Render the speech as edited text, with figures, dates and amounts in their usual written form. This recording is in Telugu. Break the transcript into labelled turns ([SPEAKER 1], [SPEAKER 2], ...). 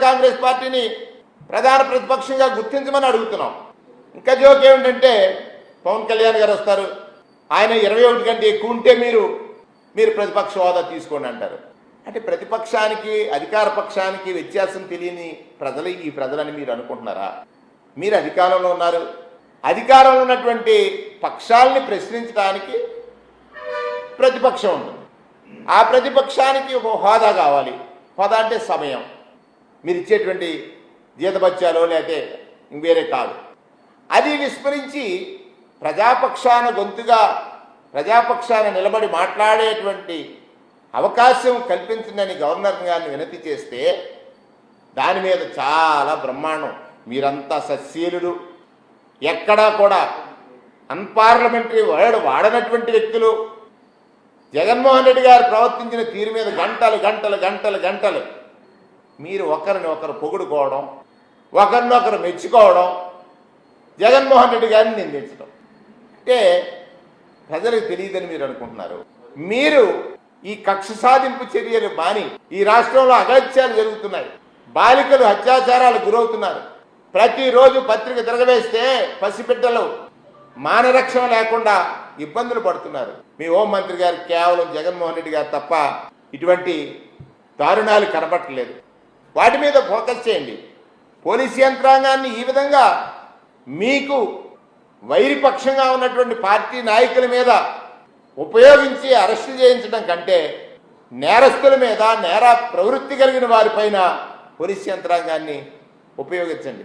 [SPEAKER 1] కాంగ్రెస్ పార్టీని ప్రధాన ప్రతిపక్షంగా గుర్తించమని అడుగుతున్నాం. ఇంకా జోక్ ఏమిటంటే పవన్ కళ్యాణ్ గారు వస్తారు, ఆయన 21 కంటే ఎక్కువ ఉంటే మీరు ప్రతిపక్ష హోదా తీసుకోండి అంటారు. అంటే ప్రతిపక్షానికి అధికార పక్షానికి వ్యత్యాసం తెలియని ప్రజలు ఈ ప్రజలని మీరు అనుకుంటున్నారా? మీరు అధికారంలో ఉన్నారు. అధికారంలో ఉన్నటువంటి పక్షాలని ప్రశ్నించడానికి ప్రతిపక్షం ఉంటుంది. ఆ ప్రతిపక్షానికి ఒక హోదా కావాలి. హోదా అంటే సమయం, మీరు ఇచ్చేటువంటి జీతభత్యాలు లేకపోతే వేరే కాదు. అది విస్మరించి ప్రజాపక్షాన గొంతుగా ప్రజాపక్షాన నిలబడి మాట్లాడేటువంటి అవకాశం కల్పించిందని గవర్నర్ గారిని వినతి చేస్తే దాని మీద చాలా బ్రహ్మాండం. మీరంతా సస్యలుడు, ఎక్కడా కూడా అన్పార్లమెంటరీ వర్డ్ వాడనటువంటి వ్యక్తులు. జగన్మోహన్ రెడ్డి గారు ప్రవర్తించిన తీరు మీద గంటలు గంటలు గంటలు గంటలు మీరు ఒకరిని ఒకరు పొగుడుకోవడం, ఒకరినొకరు మెచ్చుకోవడం, జగన్మోహన్ రెడ్డి గారిని నిందించడం అంటే ప్రజలకు తెలియదని మీరు అనుకుంటున్నారు. మీరు ఈ కక్ష సాధింపు చర్యలు మాని ఈ రాష్ట్రంలో అగత్యాలు జరుగుతున్నాయి, బాలికలు అత్యాచారాలు గురవుతున్నారు. ప్రతిరోజు పత్రిక తిరగవేస్తే పసిబిడ్డలు మానరక్షణ లేకుండా ఇబ్బందులు పడుతున్నారు. మీ హోంమంత్రి గారు కేవలం జగన్మోహన్ రెడ్డి గారు తప్ప ఇటువంటి దారుణాలు కనబట్టలేదు. వాటి మీద ఫోకస్ చేయండి. పోలీసు యంత్రాంగాన్ని ఈ విధంగా మీకు వైరిపక్షంగా ఉన్నటువంటి పార్టీ నాయకుల మీద ఉపయోగించి అరెస్టు చేయించడం కంటే నేరస్తుల మీద నేర ప్రవృత్తి కలిగిన వారిపైన పోలీసు యంత్రాంగాన్ని ఉపయోగించండి.